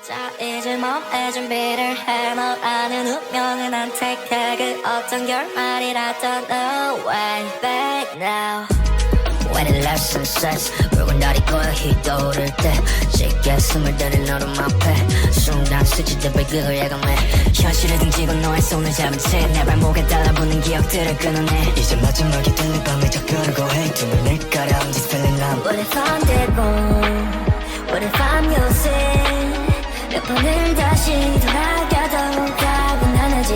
자 이제 몸에 준비를 해. 널 아는 운명은 난 택해. 그 어떤 결말이라도 no way back now. When the lesson says 붉은 달이 거의 휘도를 때 쉽게 숨을 들인 너로 앞에 순간 스치듯 배극을 예감해 현실을 등지고 너의 손을 잡은 채 내 발목에 달라붙는 기억들을 끊어내 이제 마지막이 들린 밤을 적그르고 해 두 눈을 가려 I'm just feeling numb. What if I'm dead wrong? What if I'm your sin? 몇 번을 다시 돌아가도 답은 하나지.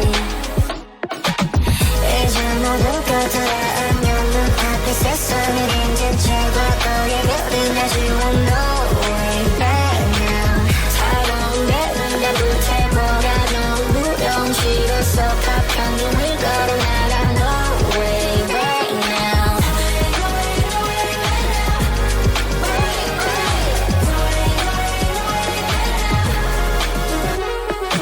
이제 모든 것들을 알면 눈앞의 세상을 이제 채워버려 별은 아쉬워 no way back now. 차가운 배는 불태워가 너무 무령 싫어서 파편눈을 걸어나가 no way back now.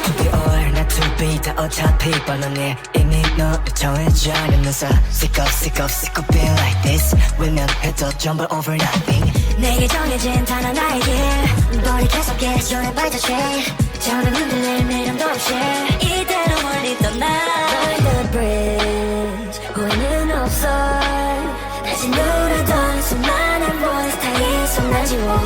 To be or not to be 다 어차피 뻔하네 이미 너를 정해져 않으면서 Sick of being like this 외면해도 전부 over nothing 내게 정해진 단 하나의 길 머리 계속해 조에 발자취 저는 흔들릴 미련도 없이 이대로 멀리 떠나 Burn the bridge 후회는 없어 다시 누르던 수많은 voice 다 이 손 지워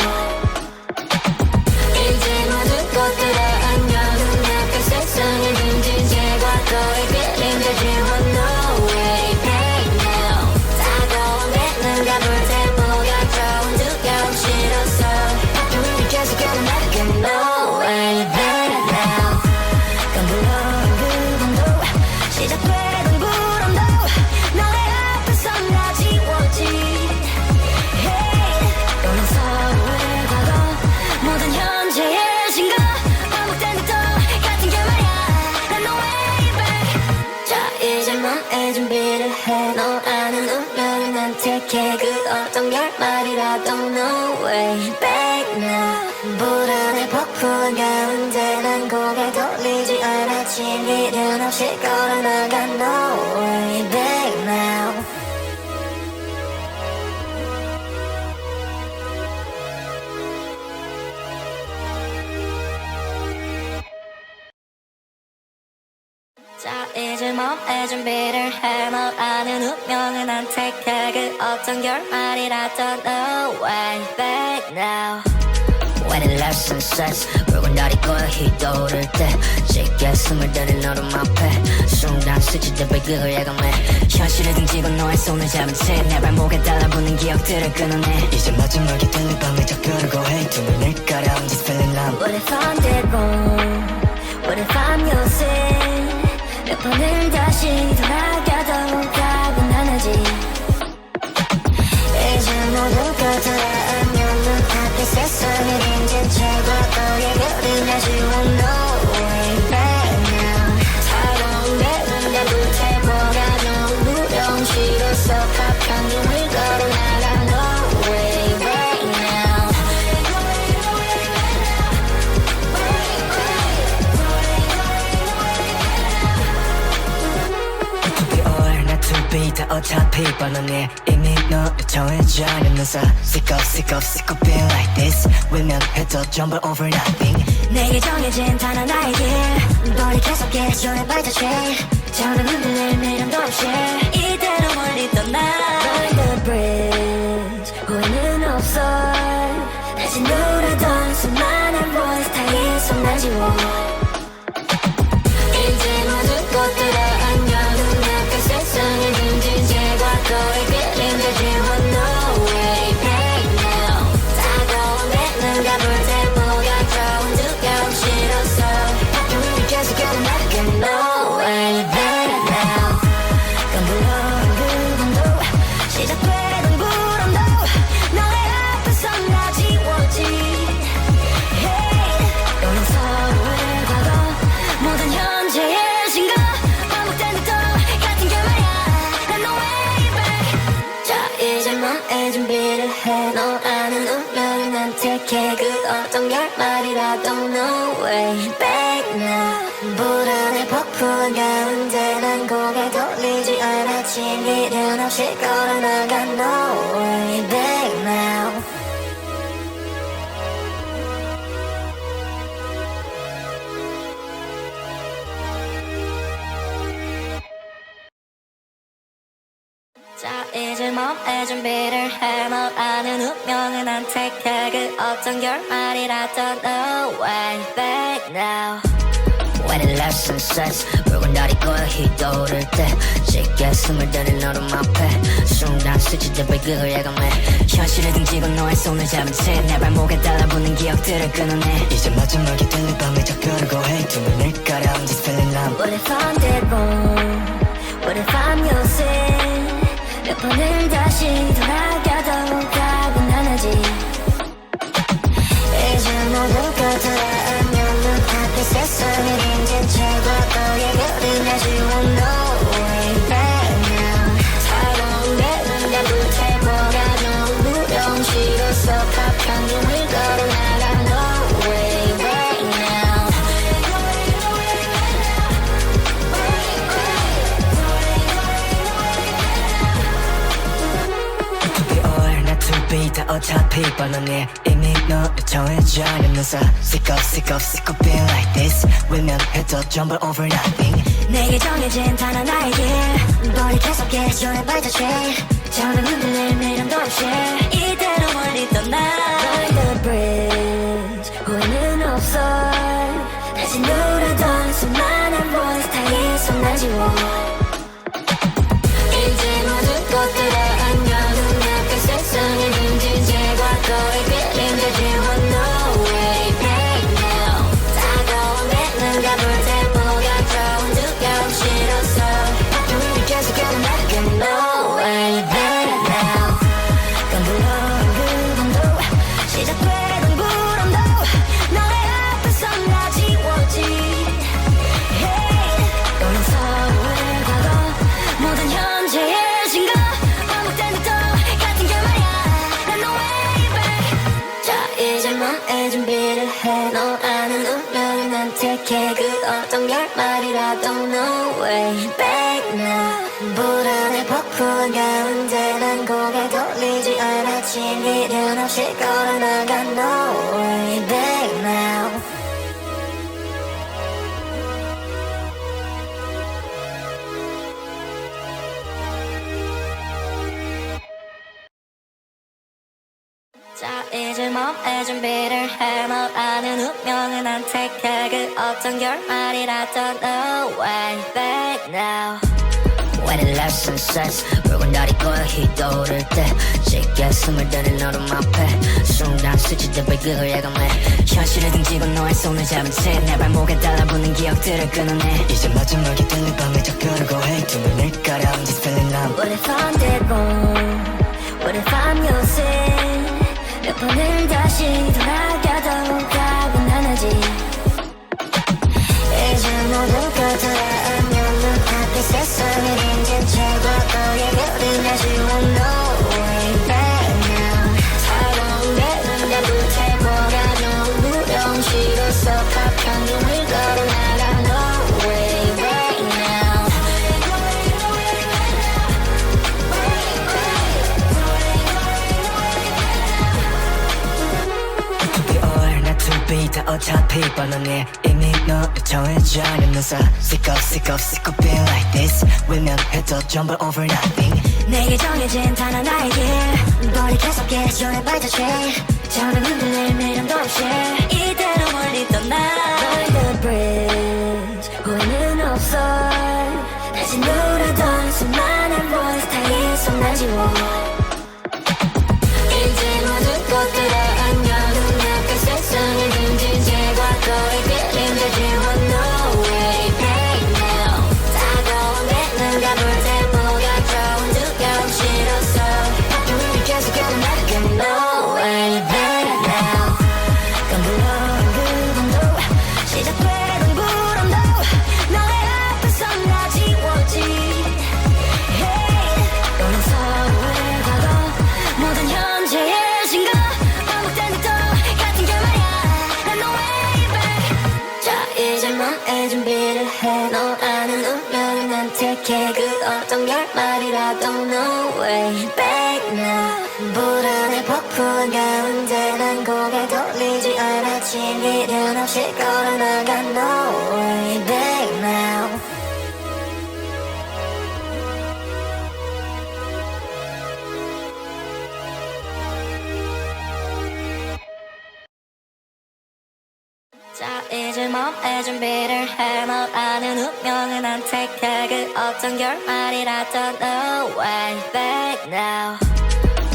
이제 모든 것들을 안녕 눈앞의 세상을 등진 과거의 그림자 지워 no way back now. 따가운 배는가 불태워가 좋은 두려움 싫어서 파편을 계속해도 나게 no way back now. 깜불어온 그밤도 시작되던 불안도 너의 앞에서 나 지워지 hey. 너는 서로의 과거 모든 현재의 신거 반복된 듯 같은 결말이야 난 no way back. 자 이제 몸에 준비를 해. 너 아는 운명을 난 택해. 그 어떤 결말이라도 no way back now. 불안에 폭풍한 가운데 난 고개 돌리지 않았지. 미련 없이 걸어나가 no way back now. 자 이제 몸에 준비를 해. 널 아는 운명은 난 택해. 그 어떤 결말이라도 no way back now. When the lesson says 붉은 달이 거의 휘도를 때 쉽게 숨을 들인 너로 앞에 순간 스치듯 배극을 예감해 현실을 등지고 너의 손을 잡은 채 내 발목에 달라붙는 기억들을 끊어내 이제 마지막이 들린 밤을 적그르고 해 두 눈을 가려 I'm just feeling numb. What if I'm dead wrong? What if I'm your sin? 몇 번을 다시 돌아가도 답은 하나지. 이제 모든 것들을 알면 눈앞의 세상을 이제 채워버려 별은 아쉬워 no way back now. 차가운 배는 불태워가 너무 무령 싫어서 파편눈을 걸어나가 no way back now. To be or not to be 다 어차피 뻔하네 이미 너를 정해져 않으면서 Sick of being like this 외면해도 전부 over nothing 내게 정해진 단 하나의 길 머리 계속해 조에 발자취 저는 흔들릴 미련도 없이 이대로 멀리 떠나 Burn the bridge 후회는 없어 다시 누르던 수많은 voice 다 이 손 지워 이제 모든 것들을 안녕 눈앞의 세상을 등진 과거의 그림자 지워 no way back now. 따가운 배는가 불태워가 좋은 두려움 싫어서 파편을 계속해도 나게 no way back now. 깜불어온 그밤도 시작되던 불안도 너의 앞에서 나 지워지 hey. 너는 서로의 과거 모든 현재의 신거 반복된 듯 같은 결말이야 난 no way back. 자 이제 몸에 준비를 해. 너 아는 운명을 난 택해. 그 어떤 결말이라도 no way back now. 불안에 폭풍한 가운데 난 고개 돌리지 않았지. 미련 없이 걸어나가 no way back now. 이제 몸에 준비를 해. 널 아는 운명은 안 택해. 그 어떤 결말이라도 no way back now. When the lesson says 붉은 달이 거의 휘도를 때 쉽게 숨을 들인 너로 앞에 순간 스치듯 발길을 예감해 현실을 등지고 너의 손을 잡은 채 내 발목에 달라붙는 기억들을 끊어내 이제 마지막이 되는 밤을 적으려고 해 두 눈을 가려 I'm just feeling numb. What if I'm dead wrong? What if I'm losing? 몇 번을 다시 돌아가도 답은 하나지. 이제 모든 것들 안녕 눈앞에 세상을 인진 채과 너의 그림 아쉬워 no way back now. 차가운 내 눈에 불태워가 너무 무려운 시로서 팝한 눈을 걸어나가 no way back now. To be or not to be 다 어차피 뻔하네 이미 너를 정해져 않으면서 Sick of being like this 외면해도 전부 over nothing 내게 정해진 단 하나의 길 머리 계속해 전에 발자취 저는 흔들릴 미련도 없이 이대로 멀리 떠나 Burn the bridge 후회는 없어 다시 누르던 수많은 voice 다 이손 지워 이제 모든 것들을 안녕 눈앞에 세상을 빈진 제과 거의 그림자 지워 no way back now 따가운 내 눈과 불태보가 좋은 두려움 싫어서 우리 계속 걸어나가 no way back now 끈들어온 그 밤도 시작되던 불안도 너의 앞에서 나 지웠지 hey 너는 서로의 과거 모든 현재의 신과 반복된 듯 똑같은 결말이야 난 no way back 자 이제 몸에 준비를 해 너 아는 운명을 난 택해 그 어떤 결말이라도 no way back now 불안에 폭풍한 가운데 난 고개 돌리지 않았지 미련 없이 걸어나가 no way back now 자 이제 몸에 준비를 해 널 아는 운명은 안 택해 그 어떤 결말이라도 no way back now. When the lesson says 붉은 달이 거의 휘도를 때 쉽게 숨을 들인 너로 앞에 순간 스치듯 발길을 예감해 현실을 등지고 너의 손을 잡은 채 내 발목에 달라붙는 기억들을 끊어내 이제 마지막이 되는 밤을 적으려고 해 두 눈을 가려 I'm just feeling numb. What if I'm dead wrong? What if I'm losing? 몇 번을 다시 돌아가도 답은 하나지 이제 모든 것들을 안녕 눈앞에 세상을 인진 채과 너의 그림 아쉬워 no way back now 차가운 내 눈에 불태워가 너무 무려운 시로서 팝한 눈을 걸어나가 no way back now To be or not to be 다 어차피 뻔하네 이미 너를 정해져 않으면서 Sick of being like this 외면해도 전부 over nothing 내게 정해진 단 하나의 길 머리 계속해 전에 발자취 저는 흔들릴 미련도 없이 이대로 멀리 떠나 Burn the bridge 후회는 없어 다시 누르던 수많은 voice 다 이손 지워 이제 모든 것들을 안녕 눈앞에 세상을 빈진 제과 거의 그림자 지워 no way back now 따가운 내 눈과 불태보가 좋은 두려움 싫어서 우리 계속 걸어나가 no way back now 끈들어온 그 밤도 시작되던 불안도 너의 앞에서 나 지웠지 hey 너는 서로의 과거 모든 현재의 신과 반복된 듯 똑같은 결말이야 난 no way back 자 이제 몸에 준비를 해 너 아는 운명을 난 택해 그 어떤 결말이라도 no way back now 불안에 폭풍한 가운데 난 고개 돌리지 않았지 미련 없이 걸어나가 no way back now 자 이제 몸에 준비를 해 널 아는 운명은 안 택해 그 어떤 결말이라도 No way back now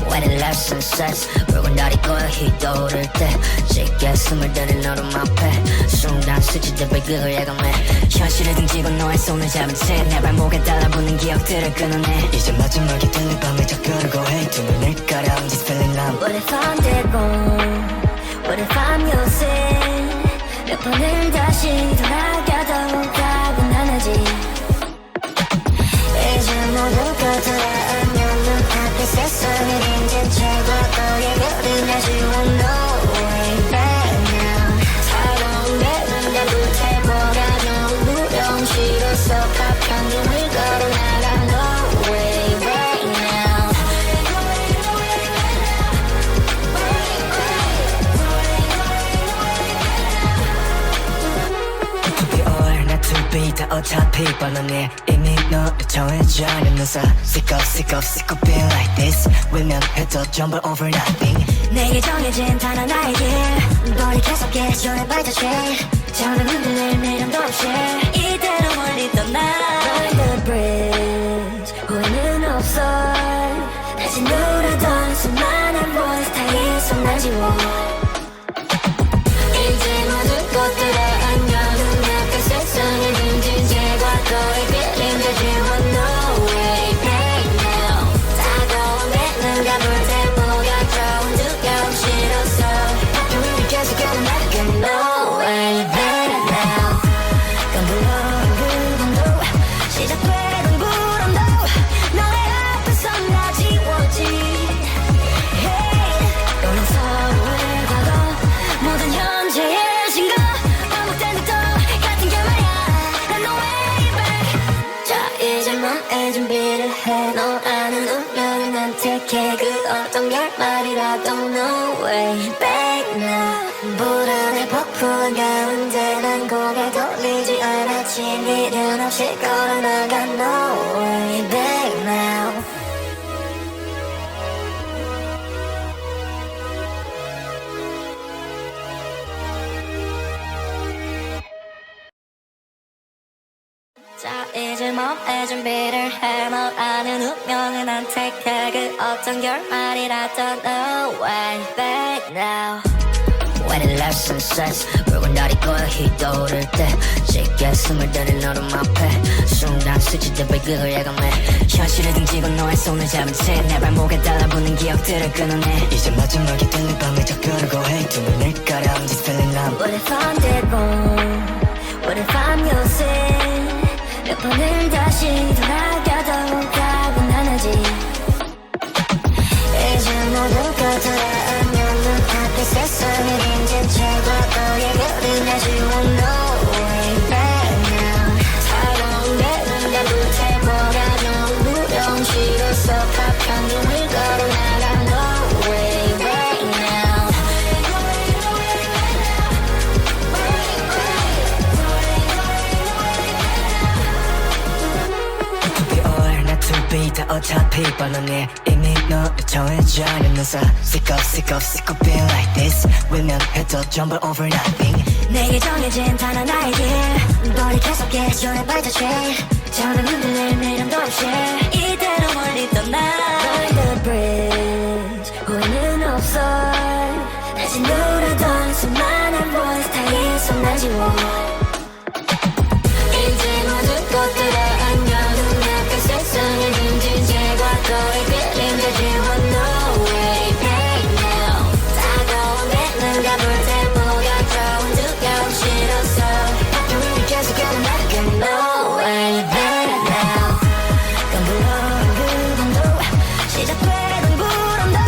When the lesson says 붉은 달이 거의 떠오를 때 쉽게 숨을 들인 너름 앞에 순간 스치듯 배극을 예감해 현실을 등지고 너의 손을 잡은 채 내 발목에 달라붙는 기억들을 끊어내 이제 마지막이 되는 밤에 접근하고 해 두 눈을 가려 I'm just feeling numb What if I'm dead wrong What if I'm losing 몇 번을 다시 돌아가도 답은 하나지 이제 모든 것들을 알면 눈앞에 세상을 인진 채과 너의 별은 아쉬워 No way back now 차가운 내 눈에 불태 보라는 무령 싫어서 파편 눈을 걸어 나가 No way back now To be or not to be 다 어차피 뻔하네 이미 너를 정해져 않은 사 Sick of being like this 외면해도 전부 over nothing 내게 정해진 단 하나의 길 돌이켜서 계속해 발자취 저는 흔들릴 미련도 없이 이대로 멀리 떠나 Burn the bridge 후회는 없어 다시 누르던 수많은 voice 다 있어 날 지워 이제 모든 것들을 안녕 눈앞에 세상을 등진 과거의 그림자 지워 No way back now 다가온 내 눈과 볼때 뭐가 좋은 두려움 싫어서 우리 계속해도 나가 No way back now 깜불어온 그 밤도 시작되던 구름도 너의 앞에서 나 지웠지 Hey 너는 서로의 과거 모든 현재의 신과 반복된 듯 같은 결말이야 난 no way back 자 이제 너의 준비를 해너 아는 운명을 난 택해 그 어떤 결말이라도 no way back now 불안에 폭풍한 가운데 난 고개 돌리지 않았지 미련 없이 걸어나가 no way back now 자 이제 몸에 준비를 해 널 아는 운명은 안 택해 그 어떤 결말이라도 No way back now When the lesson says 붉은 달이 거의 떠오를 때 쉽게 숨을 들인 너름 앞에 순간 스치듯 배극을 예감해 현실을 등지고 너의 손을 잡은 채 내 발목에 달라붙는 기억들을 끊어내 이제 마지막이 되는 밤에 접근하고 해 두 눈을 가려 I'm just feeling numb What if I'm dead wrong What if I'm losing 몇 번을 다시 돌아가도 답은 하나지 이제 모든 것들을 알면 눈앞에 세상을 인진 채과 너의 별은 아쉬워 No way back now 차가운 내 눈에 불태 보라는 무령 싫어서 파편 눈을 걸어 나가 No way back now To be or not to be 다 어차피 뻔하네 이미 너를 정해져 않은 사 Sick of being like this 외면해도 전부 over nothing 내게 정해진 단 하나의 길 돌이켜서 계속해 발자취 저는 흔들릴 미련도 없이 이대로 멀리 떠나 Burn the bridge 후회는 없어 다시 누르던 수많은 voice 다 있어 날 지워 이제 모든 것들을 안녕 눈앞에 세상을 등진 과거의 그림자 지워 No way back now 다가온 내 눈과 볼때 뭐가 좋은 두려움 싫어서 우리 계속해도 나가 No way back now 깜불어온 그 밤도 시작되던 구름도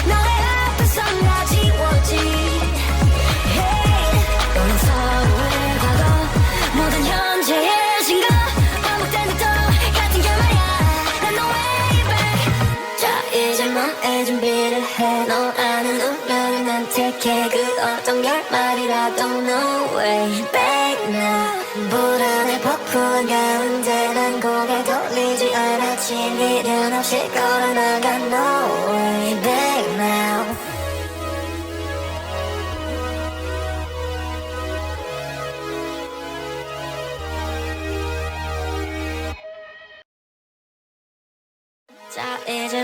너의 앞에서 나 지웠지 Hey 너는 서로의 과거 모든 현재의 신과 반복된 듯 같은 결말이야 난 no way back 자 이제 너의 준비를 해너 아는 운명을 난 택해 그 어떤 결말이라도 no way back now 불안에 폭풍한 가운데 난 고개 돌리지 않았지 미련 없이 걸어나가 no way back now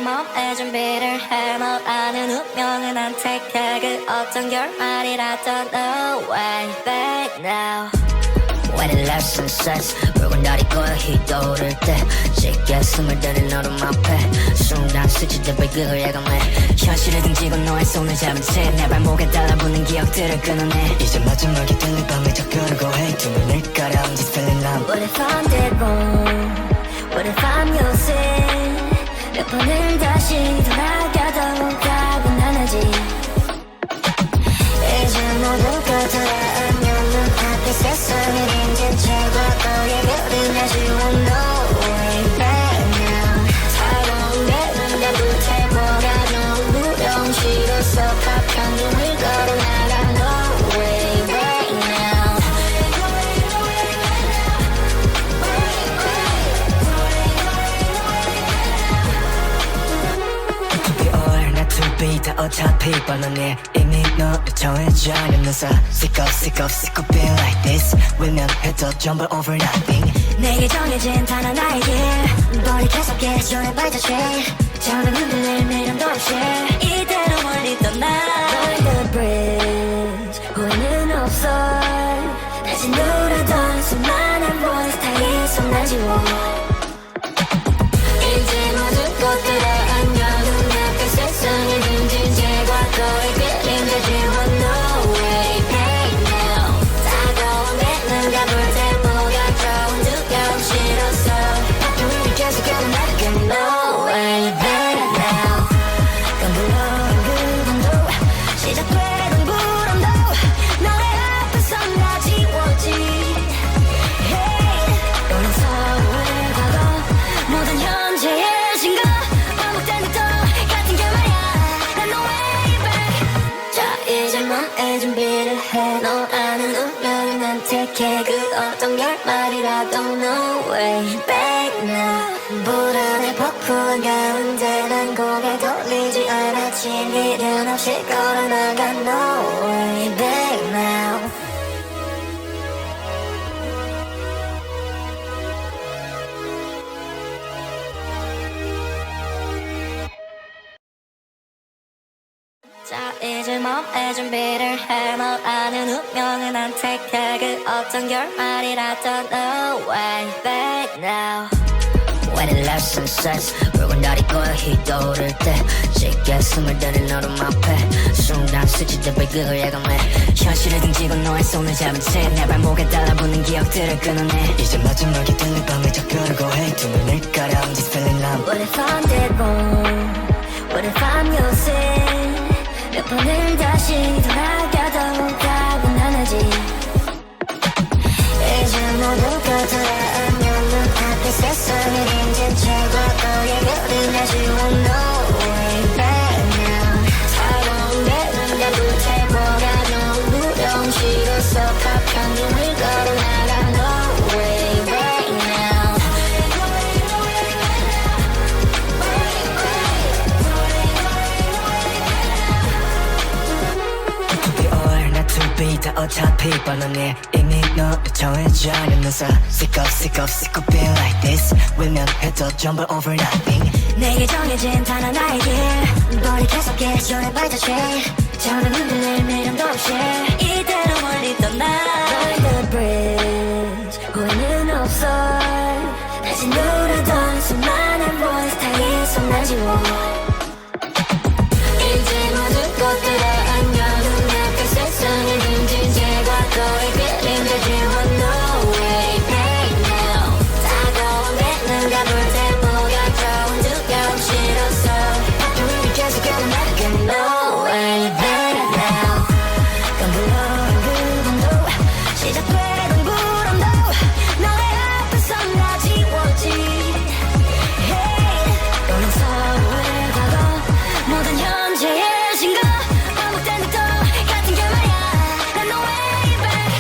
몸에 준비를 해 널 아는 운명은 난 택해 그 어떤 결말이라도 No way back now When it left sunsets 붉은 달이 거의 휘도를 때 쉽게 숨을 들인 너름 앞에 순간 스치듯 발길을 예감해 현실을 등지고 너의 손을 잡은 채 내 발목에 달라붙는 기억들을 끊어내 이제 마지막이 될 이 밤에 접겨르고 해 두 눈을 가려 I'm just feeling numb What if I'm dead wrong What if I'm your sin 몇 번을 다시 돌아가도 답은 하나지 이제 모두가 돌아오면 눈앞에 세상을 인진 채과 너의 그림자 지워 No way back now 차가운 내 눈에 불태워가 너무 무령 싫어서 파편 눈을 걸어나가 No way back now To be or not to be 다 어차피 뻔하네 이미 너를 정해져 않으면서 Sick of being like this 외면해도 전부 over nothing 내게 정해진 단 하나의 길 돌이켜서게 조의 발자취 저는 흔들릴 미련도 없이 이대로 멀리 떠나 Burn the bridge 후회는 없어 다시 누르던 수많은 voice 다 이손 지워 이제 모든 것들을 안녕 눈앞에 세상을 등진 제과 너의 그림자 지워 No way back now 따가운 내 눈과 불태워가 좋은 두려움 싫어서 파편을 계속 걸어나가 No way back now 깜불어온 그 밤도 시작되던 불안도 너의 앞에서 나 지워지 Hey 너는 서로의 과거 모든 현재의 신거 반복된 듯 같은 결말이야 난 no way back 자 이제 너의 준비를 해너 아는 운명을 난 택해 그 어떤 결말이라도 No way back now 불안에 벅부은 가운데 난 고개 돌리지 않았지 미련 없이 걸어나가 No way back now 자 이제 몸에 준비를 해너 아는 운명은 난 택해 그 어떤 결말이라도 No way back now When it left sunsets 붉은 달이 거의 휘도를 때 쉽게 숨을 들인 너름 앞에 순간 스치듯 발길을 예감해 현실을 등지고 너의 손을 잡은 채 내 발목에 달라붙는 기억들을 끊어내 이제 마지막이 될 이 밤에 접겨르고 해 두 눈을 가려 I'm just feeling numb What if I'm dead wrong What if I'm your sin 몇 번을 다시 돌아가도 답은 하나지 이제 모두가 돌아오면 눈앞에 세상을 인진 채과 너의 그림자 지워 No way back now 차가운 내 눈과 불태워가 너무 무령 싫어서 파편 눈을 걸어나가 No way back now To be or not to be 다 어차피 뻔하네 이미 너를 정해져 않으면서 Sick of being like this 외면해도 전부 over nothing 내게 정해진 단 하나의 길 돌이켜서게 조의 발자취 저는 흔들릴 미련도 없이 이대로 멀리 떠나 Burn the bridge 후회는 없어 다시 누르던 수많은 voice 다 이손 지워 이제 모든 것들을 안녕 눈앞에 세상을 등진 제과 너의 그림자 지워 No way back now 따가운 내 눈과 불태워가 좋은 두려움 싫어서 파편을 계속 걸어나가 No way back now 깜불어온 그 밤도 시작되던 불안도 너의 앞에서 나 지워지 Hey 너는 서로의 과거 모든 현재의 신거 반복된 듯 같은 결말이야 난 no way back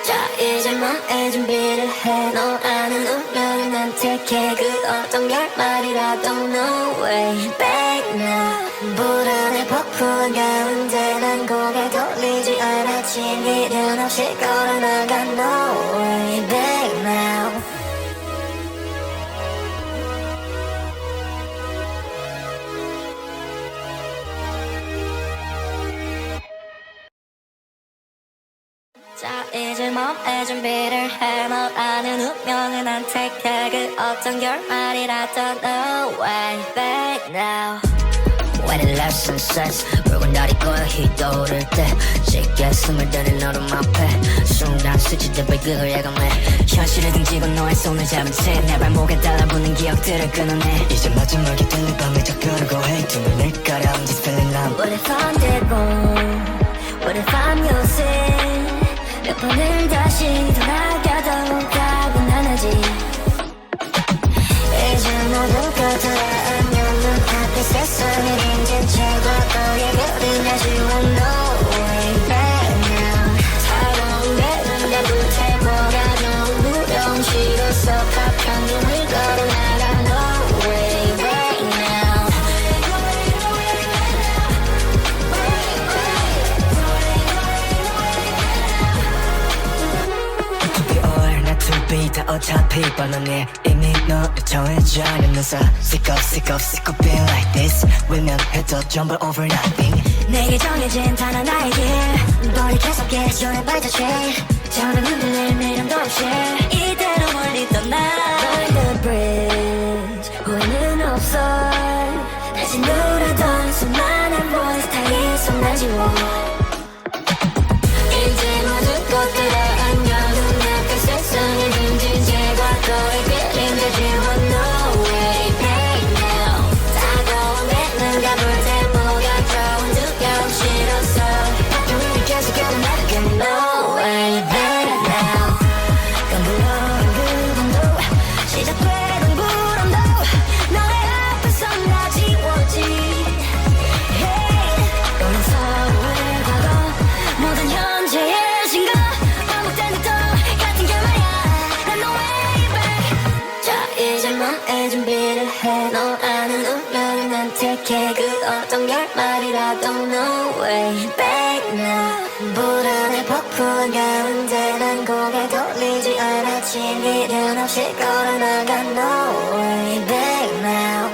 자 이제 너의 준비를 해너 아는 운명을 난 택해 그 어떤 결말이라도 No way back now 불안에 벅부은 가운데 난 고개 돌리지 않았지 미련 없이 걸어나가 No way back now 이제 몸에 준비를 해. 널 아는 운명은 안 택해. 그 어떤 결말이라도 no way back now. When the last sunsets 붉은 달이 거의 휘도를 때 쉽게 숨을 들인 너로 앞에 순간 스치듯 그걸 예감해 현실을 등지고 너의 손을 잡은 채 내 발목에 달라붙는 기억들을 끊어내 이제 마지막이 될 밤에 적혀르고 해 두 눈을 가려 I'm just feeling numb. What if I'm dead wrong? What if I'm your sin? 몇 번을 다시 돌아가도 답은 하나지. 이제 모든 것들 안녕 눈앞에 세상을 인진 채고 너의 별이 내지워 no way back now. 차가운 내눈에 불태워가 너무 무령 싫어서 파편 눈을 걸어나가 no way back now. To be or not to be 다 어차피 뻔하네 이미 너를 정해져 않은 사 Sick of being like this 외면해도 전부 over nothing 내게 정해진 단 하나의 길 머리 계속해 손에 발자취 저는 흔들릴 미련도 없이 이대로 멀리 떠나 Burn the bridge 후회는 없어 다시 누르던 수많은 voice 다 이손 날 지워 이제 모든 것들을 안녕 눈앞에 세상을 빈진 제과 너의 그림자 지워 no way back now 다가온 내 눈감을 대보가 좋은 두려움 싫어서 우리를 계속해도 나를 no way back now 깜불어온 그림도 시작되던 불안도 너의 앞에서 나 지웠지 Hey 너는 서로의 과거 모든 현재의 신가 반복된 듯 같은 게 말야 난 no way back 자 이제 몸에 준비를 해 너 아는 운명을 난 택해 그 어떤 결말이라도 no way back now 불안에 폭풍한 가운데 난 고개 돌리지 않았지 미련 없이 걸어나가 no way back now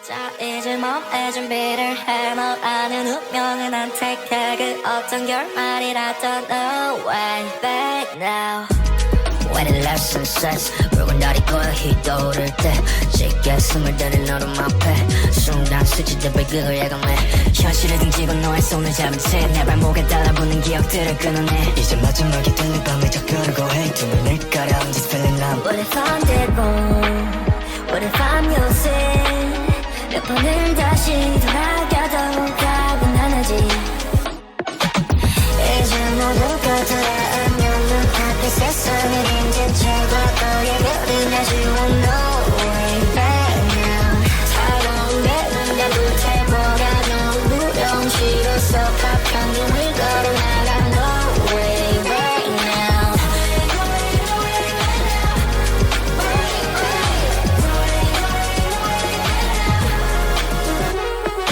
자 이제 몸에 준비를 해 널 아는 운명은 안 택해 그 어떤 결말이라도 no way back now When the last sunsets 붉은 달이 거의 휘도를 때 쉽게 숨을 들인 너로 앞에 순간 스치듯 그걸 예감해 현실을 등지고 너의 손을 잡은 채 내 발목에 달라붙는 기억들을 끊어내 이제 마지막이 될 밤에 적혀르고 해 두 눈을 가려 I'm just feeling numb. What if I'm dead wrong? What if I'm your sin? 몇 번을 다시 돌아가도 답은 하나지 이제 모든 것들을 안녕 눈앞에 세상을 인진 채고 너의 별이 내지워 no way back now 차가운 내 눈에 불태워가 너무 무령 싫어서 파편 눈을 걸어나가 no way back now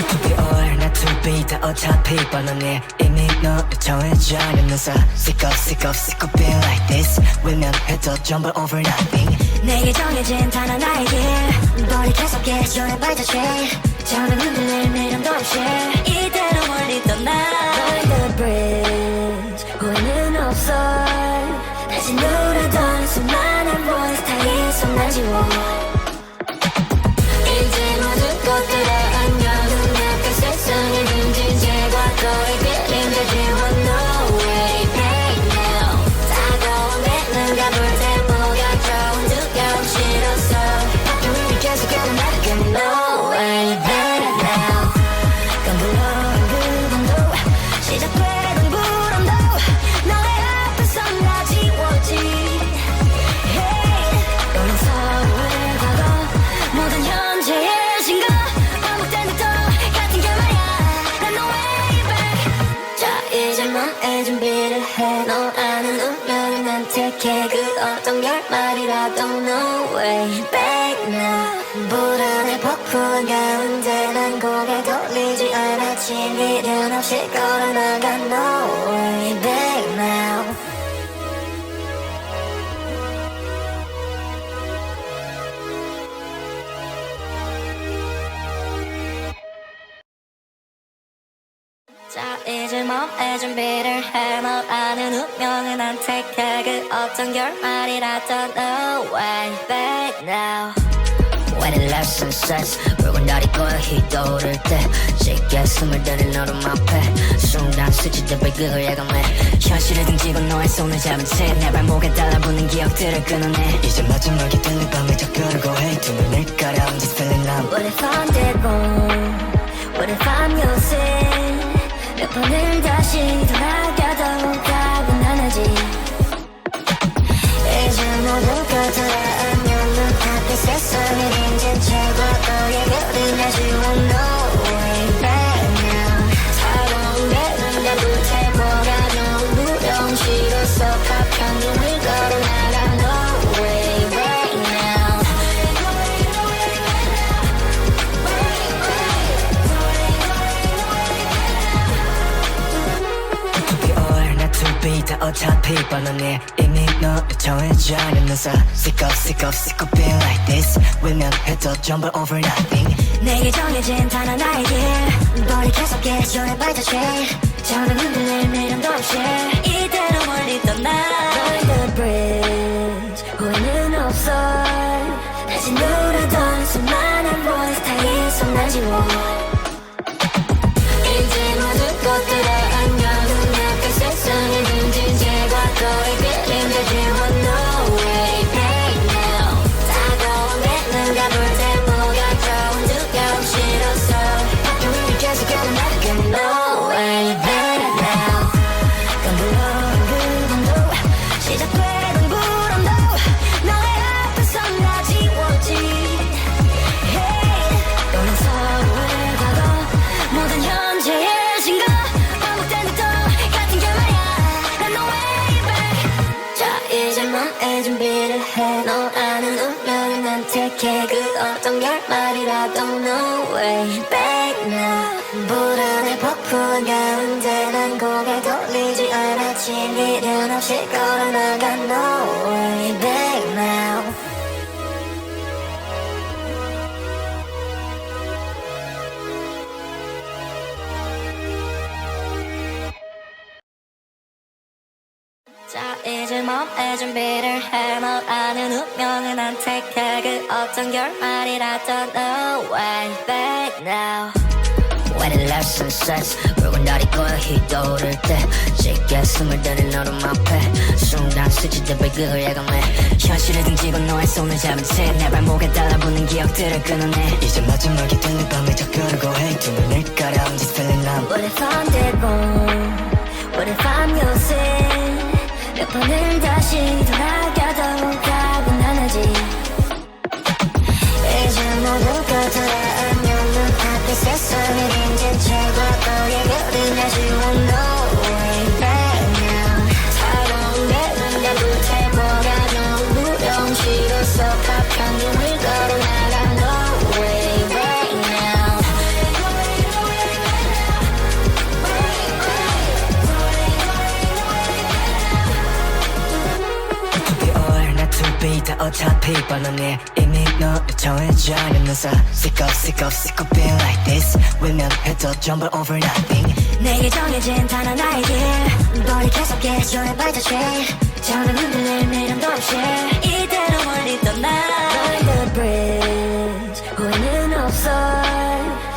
To be or not to be 다 어차피 뻔하네 이미 너를 정해져 않은 사 Sick of being like this 외면해도 전부 over nothing 내게 정해진 단 하나의 길 머리 계속해 손에 발자취 저는 흔들릴 미련도 없이 이대로 멀리 떠나 Burn the bridge 후회는 없어 다시 누르던 수많은 voice 다 이손 날 지워 이제 모든 것들을 안녕 눈앞에 세상을 빈진 제과 너의 그림자 지워 no way back now 다가온 내 눈감을 대보가 좋은 두려움 싫어서 우리를 계속해도 나를 no way back now 깜불어온 그림도 시작되던 불안도 너의 앞에서 나 지웠지 Hey 너는 서로의 과거 모든 현재의 신가 반복된 듯 같은 게 말야 난 no way back 자 이제 몸에 준비를 해 너 아는 운명을 난 택해 그 어떤 결말이라도 no way back now 불안에 폭풍한 가운데 난 고개 돌리지 않았지 미련 없이 걸어나가 no way back now 몸에 준비를 해. 널 아는 운명은 안 택해. 그 어떤 결말이라도 no way back now. When the lesson says 붉은 달이 거의 떠오를 때 쉽게 숨을 들인 너름 앞에 순간 스치듯 배극을 예감해 현실을 등지고 너의 손을 잡은 채 내 발목에 달라붙는 기억들을 끊어내 이제 마지막이 되는 밤에 작별하고 해 두 눈을 가려 I'm just feeling numb. What if I'm dead wrong? What if I'm losing? 몇 번을 다시 돌아가도 답은 안 하지. 이제 모든 것들을 안녕 눈앞에 세상을 인진 채고 너의 그림 아쉬워 no way back now. 차가운 내 눈에 불태워가 너무 무용시로서 파편 눈을 걸어나가 no way back now. To be or not to be 다 어차피 뻔하네 이미 너를 정해져 않으면서 Sick of being like this 외면해도 전부 over nothing 내게 정해진 단 하나의 길 돌이켜서 계속해 발자취 저는 흔들릴 미련도 없이 이대로 멀리 떠나 Burn the bridge 후회는 없어 다시 누르던 수많은 voice 다 이손 지워 이제 모든 것들을 안녕 눈앞에 세상을 등진 제 과거의 그림자 지워 no way back now 따가운 내 눈감을 때 뭐가 좋은 두려움 싫어서 학교 위를 계속 걸어나가 no way back now 깜불어온 그 밤도 시작되는 불안도 너의 앞에서 나 지웠지 hey. 너는 서로의 과거 모든 현재의 신과 반복되는 똑같은 결말이야 난 no way back 자 이제 마음의 준비를 해 너 아는 운명을 난 택해 그 어떤 결말이라도 no way back now 불안에 폭풍한 가운데 난 고개 돌리지 않았지 미련 없이 걸어나가 no way back now 자 이제 몸에 준비를 해 널 아는 운명은 안 택해 그 어떤 결말이라도 no way back now When the lesson says 붉은 달이 거의 떠오를 때 쉽게 숨을 들인 너름 앞에 순간 스치듯 배극을 예감해 현실을 등지고 너의 손을 잡은 채 내 발목에 달라붙는 기억들을 끊어내 이제 마지막이 되는 밤에 작별하고 해 두 눈을 가려 I'm just feeling numb. What if I'm dead wrong? What if I'm losing? 몇 번을 다시 돌아가도 답은 안 하지 이제 모든 것들을 안녕 눈앞에 세상을 인진 채고 너의 그림 아쉬워 no way back now 차가운 내 눈에 불태워가 너무 무용시로서 파편 눈을 걸어나가 no way back now To be or not to be 다 어차피 뻔하네 이미 너를 정해져 않으면서 Sick of being like this 외면해도 전부 over nothing 내게 정해진 단 하나의 길 돌이켜서 계속해 발자취 저는 흔들릴 미련도 없이 이대로 멀리 떠나 Burn the bridge 후회는 없어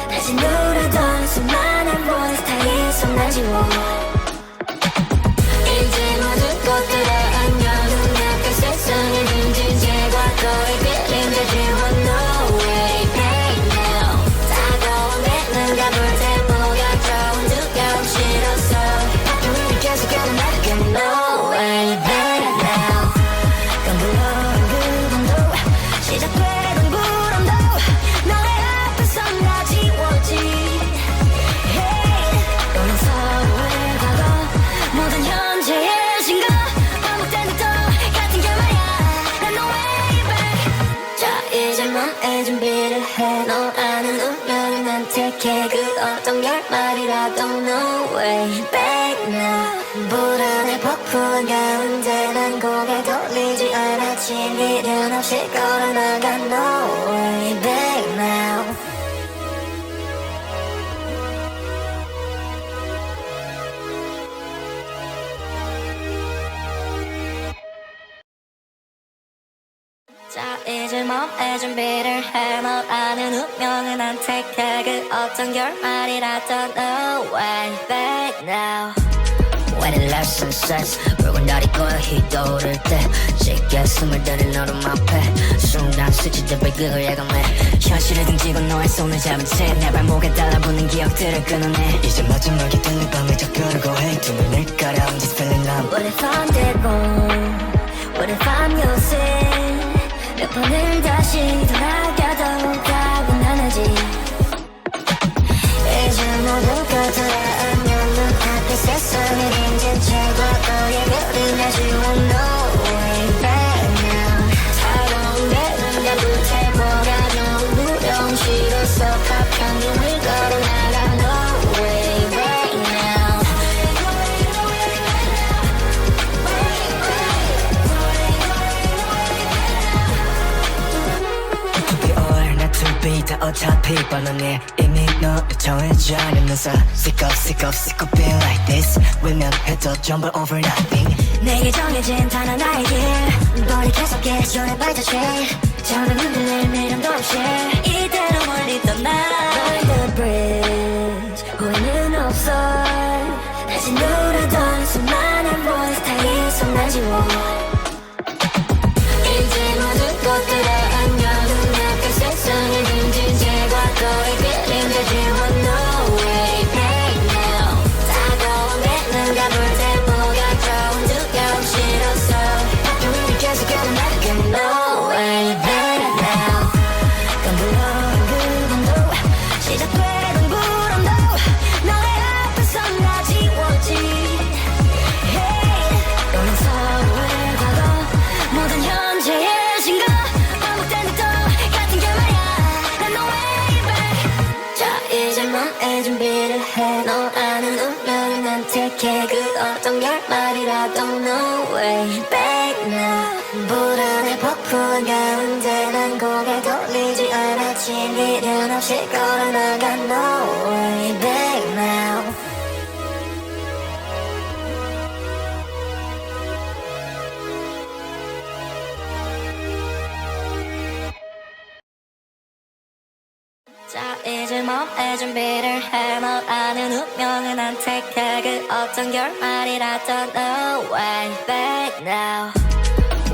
다시 누르던 수많은 voice 다 이손 날 지워 이제 모든 것들을 안녕 눈앞에 세상을 등진 제 과거의 그림자 지워 no way back now 따가운 내 눈감을 때 뭐가 좋은 두려움 싫어서 학교 위를 계속 걸어나가 no way back now 깜불어온 그 밤도 시작되는 불안도 너의 앞에서 나 지웠지 hey. 너는 서로의 과거 모든 현재의 신과 반복되는 똑같은 결말이야 난 no way back 자 이제 마음의 준비를 해 너 아는 운명을 난 택해 그 어떤 결말이라도 no way back now 불안에 폭풍한 가운데 난 고개 돌리지 않았지 미련 없이 걸어나가 no way back now 준비를 해. 널 아는 운명은 안 택해. 그 어떤 결말이라도 no way back now. When the lesson says 붉은 달이 거의 떠오를 때 쉽게 숨을 들인 너름 앞에 순간 스치듯 비극을 예감해 현실을 등지고 너의 손을 잡은 채 내 발목에 달라붙는 기억들을 끊어내 이제 마지막이 될 이 밤을 적혀르고 해 두 눈을 가려운 this feeling I'm What if I'm dead wrong? What if I'm your sin? 몇 번을 다시 돌아가도 답은 하나지. 이제 모두가 돌아오면 눈앞에 세상을 잊은 채 과거의 그림자 지워 no way back now. 차가운 배는 불태 보라는 무령 싫어서 파편을 걸어 나가 no way back now. To be or not to be 다 어차피 뻔하네 이미 너를 정해져 않으면서 Sick of being like this 외면해도 전부 over nothing 내게 정해진 단 하나의 길 돌이켜서게 조를 발자취 저는 흔들릴 미련도 없이 이대로 멀리 떠나 Burn the bridge 후회는 없어 다시 누르던 수많은 voice 다 잊어 지워 이제 모든 것들을 안녕 눈앞에 세상을 등진 제 과거의 그림자 지워 no way back now 따가운 배는 가볼 때 뭐가 좋은 두려움 싫어서 우리 계속해도 나가 no way back now 깜불어온 그 밤도 시작되던 불안도 너의 앞에서 나 지웠지 hey 너는 서로의 과거 모든 현재의 신과 반복되는 또 같은 결말이야 난 no way back 자 이제 너의 준비를 해 너 아는 운명을 난 택해 그 어떤 결말이라도 no way back now 불안에 벅찬 가운데 난 고개 돌리지 않았지 미련 없이 걸어나가 no way back now 자 이제 몸의 준비를 해 널 아는 운명은 안 택해 그 어떤 결말이라도 no way back now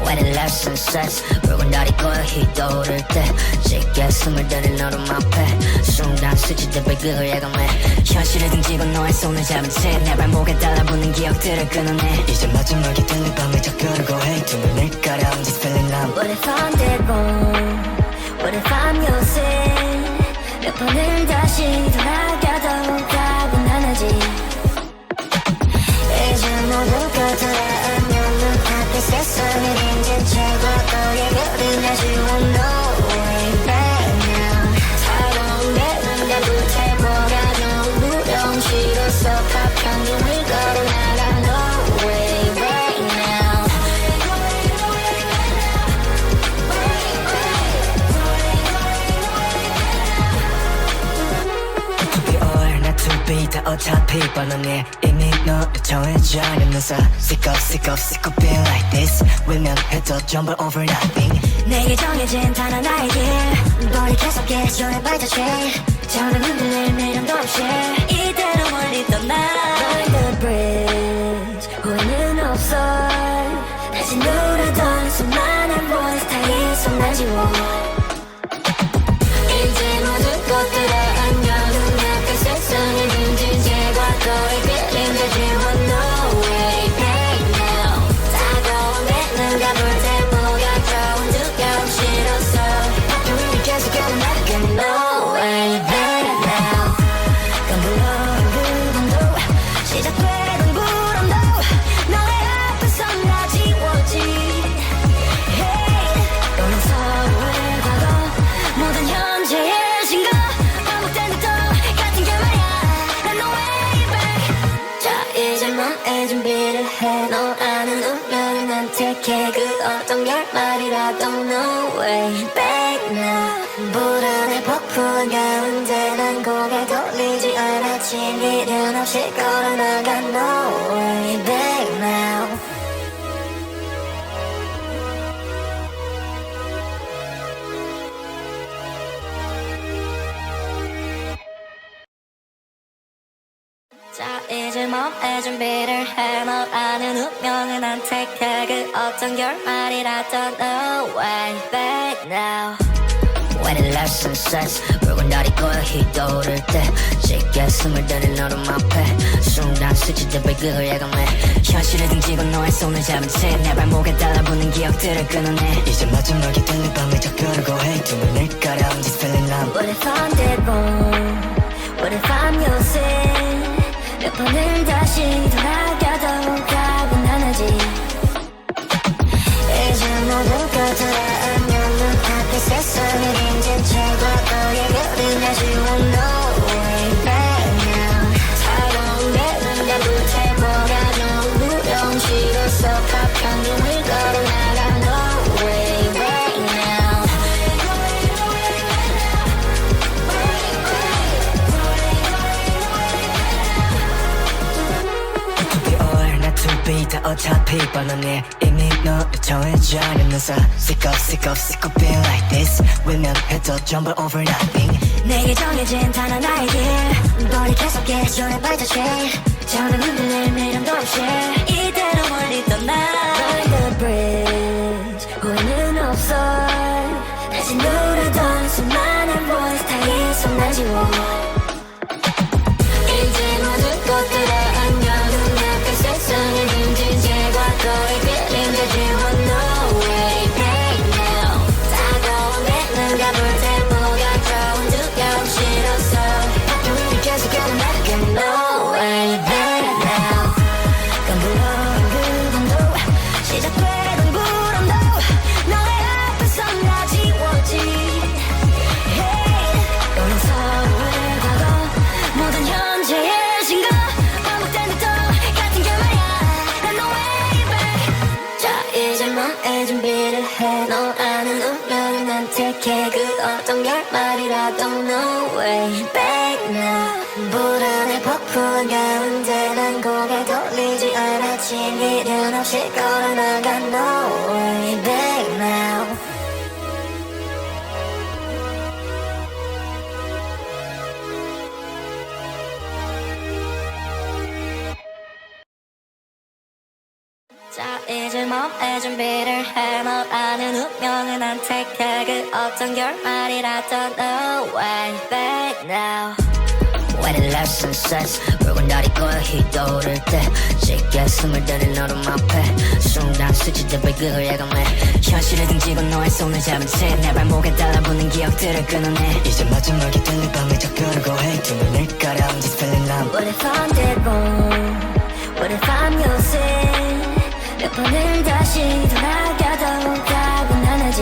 When the lesson says 붉은 달이 거의 떠오를 때 쉽게 숨을 들인 너름 앞에 순간 스치듯 비극을 예감해 현실을 등지고 너의 손을 잡은 채 내 발목에 달라붙는 기억들을 끊어내 이제 마지막이 될 이 밤을 적혀르고 해 두 눈을 가려운 this feeling I'm What if I'm dead wrong? What if I'm your sin? 몇 번을 다시 돌아가도 답은 하나지 이제 모두가 돌아오면 눈앞에 세상을 잊은 채 과거의 그림자 지워 no way back now 차가운 배는 불태 보라는 무령 싫어서 파편을 걸어 나가 no way back now To be or not to be 다 어차피 뻔하네 이미 너를 정해져 않으면서 Sick of being like this 외면해도 전부 over nothing 내게 정해진 단 하나의 길 돌이켜서게 조를 발자취 저는 흔들릴 미련도 없이 이대로 멀리 떠나 Burn the bridge 후회는 없어 다시 누르던 수많은 voice 다 잊어 지워 이제 모든 것들을 안녕 눈앞에 세상을 등진 제 과거의 그림자 지워 no way back now 따가운 배는 가볼 때 뭐가 좋은 두려움 싫어서 우리 계속해도 나가 no way back now 깜불어온 그 밤도 시작되던 불안도 너의 앞에서 나 지웠지 hey 너는 서로의 과거 모든 현재의 신과 반복되는 또 같은 결말이야 난 no way back 자 이제 너의 준비를 해 너 아는 운명을 난 택해 그 어떤 결말이라도 no way back now 불안에 벅찬 가운데 난 고개 돌리지 않았지 미련 없이 걸어나가 no way back now 몸에 준비를 해 널 아는 운명은 안 택해 그 어떤 결말이라도 No way back now When the last sunsets 붉은 달이 거의 휘도를 때 쉽게 숨을 들인 너름 앞에 순간 스치듯 발끝을 예감해 현실을 등지고 너의 손을 잡은 채 내 발목에 달라붙는 기억들을 끊어내 이제 마지막이 들릴 밤을 적으려고 해 두 눈을 가려 I'm just feeling numb What if I'm dead wrong What if I'm your sin 몇 번을 다시 돌아가도 답은 하나지 이제 모든 것들을 알면 눈앞에 세상을 인진 채과 너의 별은 아쉬워 No way back now 차가운 배는 다 불태워가 너 무령 싫어서 파편 눈을 걸어나가 No way back now To be or not to be 다 어차피 뻔하네 이미 너를 정해져 않으면서 Sick of being like this 외면해도 전부 over nothing 내게 정해진 단 하나의 길 머리 계속해 조에 발자취 저는 흔들릴 미련도 없이 이대로 멀리 떠나 Burn the bridge 후회는 없어 다시 누르던 수많은 voice 다 이손 날 지워 이제 모든 것들을 안녕 눈앞에 세상을 등진 죄과 너의 그림자 지워 No way back now 다가온 배는 가볼 때 뭐가 좋은 두려움 싫어서 우리 계속 걸어나가 No way back now 깜불어온 그 밤도 시작되던 불안도 너의 앞에서 나 지워지 Hey 우린 서로의 과거 모든 현재의 신가 반복된 듯 같은 결말이야 난 no way back 자 이제 몸에 준비를 해 너 아는 운명을 난 택해 그 어떤 결말이라도 No way back now 불안에 폭풍 가운데 난 고개 돌리지 않았지 미련 없이 걸어나가 No way back now 자 이제 몸에 준비를 해 널 아는 운명은 안 택해 그 어떤 결말이라도 No way back now When the last sunsets 붉은 달이 거의 휘도를 때 쉽게 숨을 들인 너름 앞에 순간 스치듯 발끝을 예감해 현실을 등지고 너의 손을 잡은 채 내 발목에 달라붙는 기억들을 끊어내 이제 마지막이 들릴 밤을 적으려고 해 두 눈을 가려 I'm just feeling numb What if I'm dead wrong What if I'm your sin 몇 번을 다시 돌아가도 답은 하나지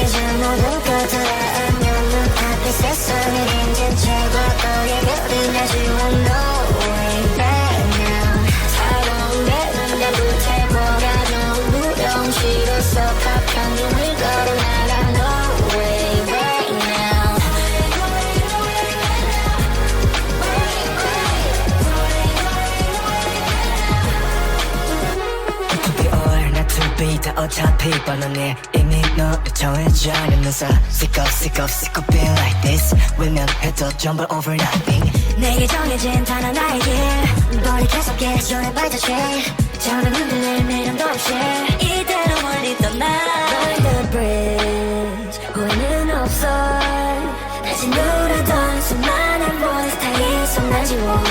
이제 모든 것들을 알면 눈앞에 세상을 인진 채과 너의 별은 아쉬워 No way back now 차가운 배는 다 불태워가 너 무령 싫어서 파편 눈을 걸어나가 No way back now To be or not to be 다 어차피 뻔하네 이미 너를 정해져 않으면서 Sick of being like this 외면해도 전부 over nothing 내게 정해진 단 하나의 길 머리 계속해 조에 발자취 저는 흔들릴 미련도 없이 이대로 멀리 떠나 Burn the bridge 후회는 없어 다시 누르던 수많은 voice 다 이손 날 지워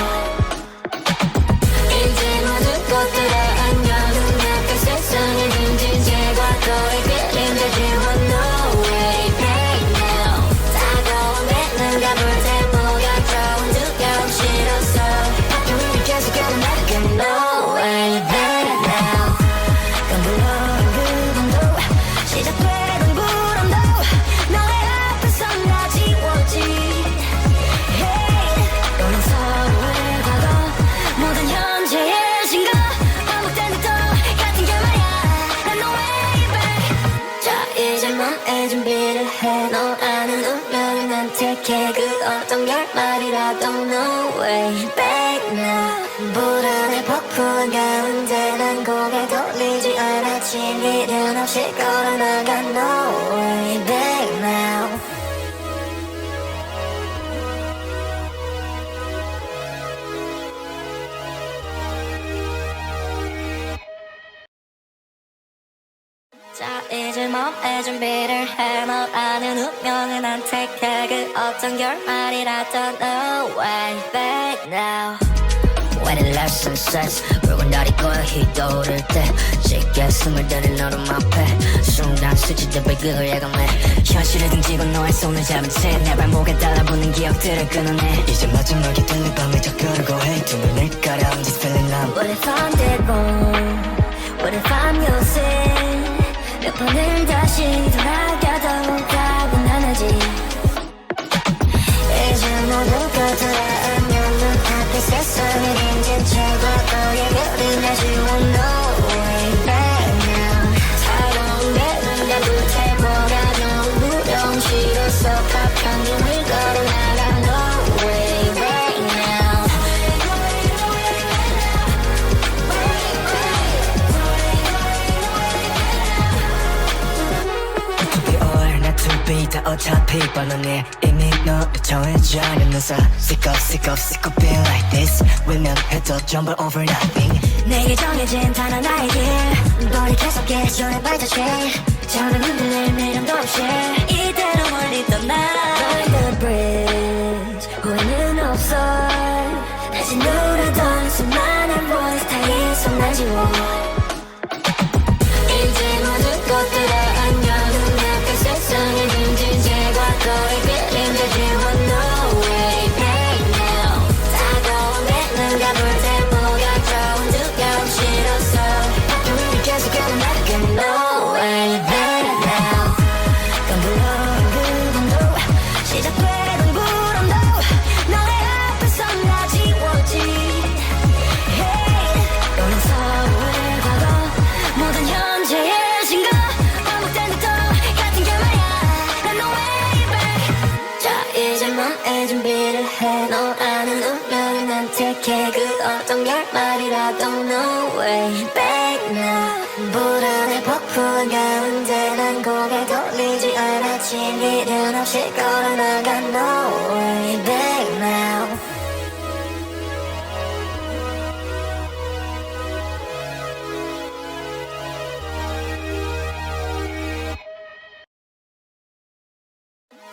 이제 모든 것들을 안녕 눈앞에 세상을 등진 죄과 너의 그림자 지워 No way back now 다가온 배는 가볼 때 뭐가 좋은 두려움 싫어서 우리 계속 걸어나가 No way back now 깜불어온 그 밤도 시작되던 불안도 너의 앞에서 나 지워지 Hey 우린 서로의 과거 모든 현재의 신가 반복된 듯 같은 결말이야 난 no way back 자 이제 몸에 준비를 해 너 아는 운명을 난 택해 그 어떤 결말이라도 No way back now 불안의 폭풍 가운데 난 고개 돌리지 않았지 미련 없이 걸어나가 No way back now 비를해 널 아는 운명은 안 택해 그 어떤 결말이라도 No way back now When the lesson says 붉은 달이 거의 떠오를 때 쉽게 숨을 들인 너로 앞에 순간 스치듯 발길을 예감해 현실을 등지고 너의 손을 잡은 채 내 발목에 달라붙는 기억들을 끊어내 이제 마지막이 되는 밤을 적으려고 해 두 눈을 가려 I'm just feeling numb What if I'm dead wrong What if I'm losing 몇 번을 다시 돌아가도 답은 하나지 이제 모두가 돌아오면 눈앞에 세상을 인진 채과 너의 별이 날 지워 No way back now 차가운 배는 다 불태워가 너무 무려운 시로서 파편 눈을 걸어나가 No way back now To be or not to be 다 어차피 뻔하네 이미 너를 정해져 않으면서 Sick of being like this 외면해도 전부 over nothing 내게 정해진 단 하나의 길 머리 계속 계절에 발자취 저는 흔들릴 미련도 없이 이대로 멀리 떠나 Burn the bridge 후회는 없어 다시 누르던 수많은 voice 다 이손 날 지워 이제 모든 것들을 안녕 눈앞에 세상을 빈진 제과 거의 그림자 지워 No way back now 따가운 내 눈가 볼 때 뭐가 좋은 두려움 싫어서 바퀴를 계속 걸어나가 No way back now 깜불어온 그 밤도 시작되던 불안도 너의 앞에서 나 지웠지 Hey 너는 서로의 과거 모든 현재의 신가 반복된 듯 같은 결말이야 난 no way back 자 이제 맘의 준비를 해 너 아는 운명을 난 택해 그 어떤 결말이라도 no way back now 불안에 폭풍한 가운데 난 고개 돌리지 않았지 미련 없이 걸어나가 no way back now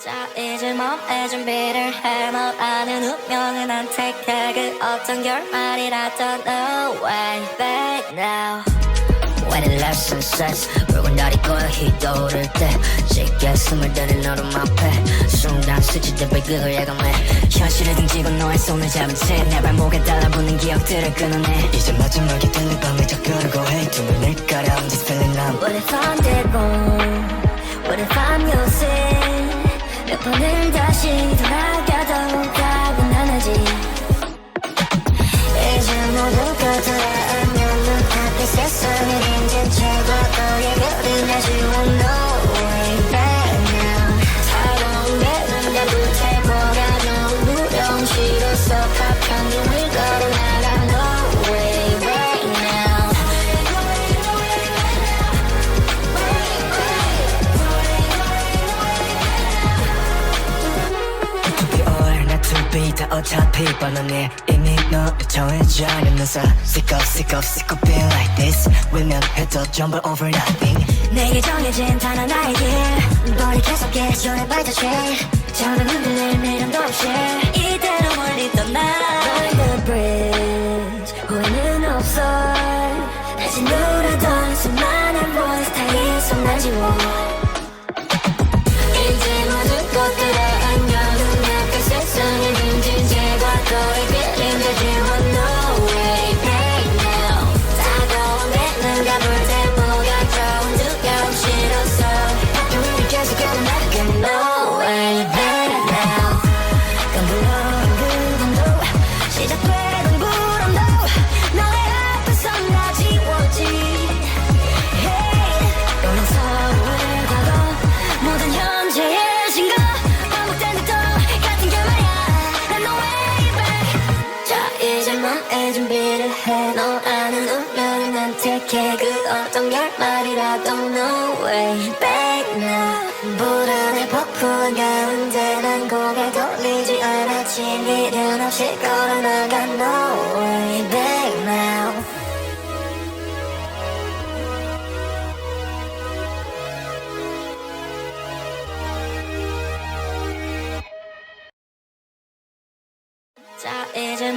자 이제 몸의 준비를 해 널 아는 운명은 안 택해 그 어떤 결말이라도 No way back now When the lesson says 붉은 달이 거의 떠오를 때 쉽게 숨을 들인 너로 앞에 순간 스치듯 발길을 예감해 현실을 등지고 너의 손을 잡은 채 내 발목에 달라붙는 기억들을 끊어내 이제 마지막이 되는 밤을 적으려고 해 두 눈을 가려 I'm just feeling numb What if I'm dead wrong What if I'm losing 몇 번을 다시 돌아가도 답은 하나지 이제 모두가 돌아오면 눈앞에 세상을 인진 채과 너의 별이 날 지워 No way back now 차가운 배는 다 불태워가 너무 무려운 시로서 파편 눈을 걸어나가 No way back now To be or not to be 다 어차피 뻔하네 이미 너를 정해져 않으면서 Sick of being like this 외면해도 전부 over nothing 내게 정해진 단 하나의 길 머리 계속 계절에 발자취 저는 흔들릴 미련도 없이 이대로 멀리 떠나 Burn the bridge 후회는 없어 다시 누르던 수많은 voice 다 이손 날 지워 이제 모든 것들을 안녕 눈앞에 세상을 빈진 제과 거의 그림자 지워 No way back now 따가운 내 눈가 볼 때 뭐가 좋은 두려움 싫어서 바퀴를 계속 걸어나가 No way back now 깜불어온 그 밤도 시작되던 불안도 너의 앞에서 나 지웠지 Hey 너는 서로의 과거 모든 현재의 신가 반복된 듯 같은 결말이야 난 no way back 자 이제 맘의 준비를 해 너 아는 운명을 난 택해 그 어떤 결말이라도 no way back now 불안에 폭풍한 가운데 난 고개 돌리지 않았지 미련 없이 걸어나가 no way back now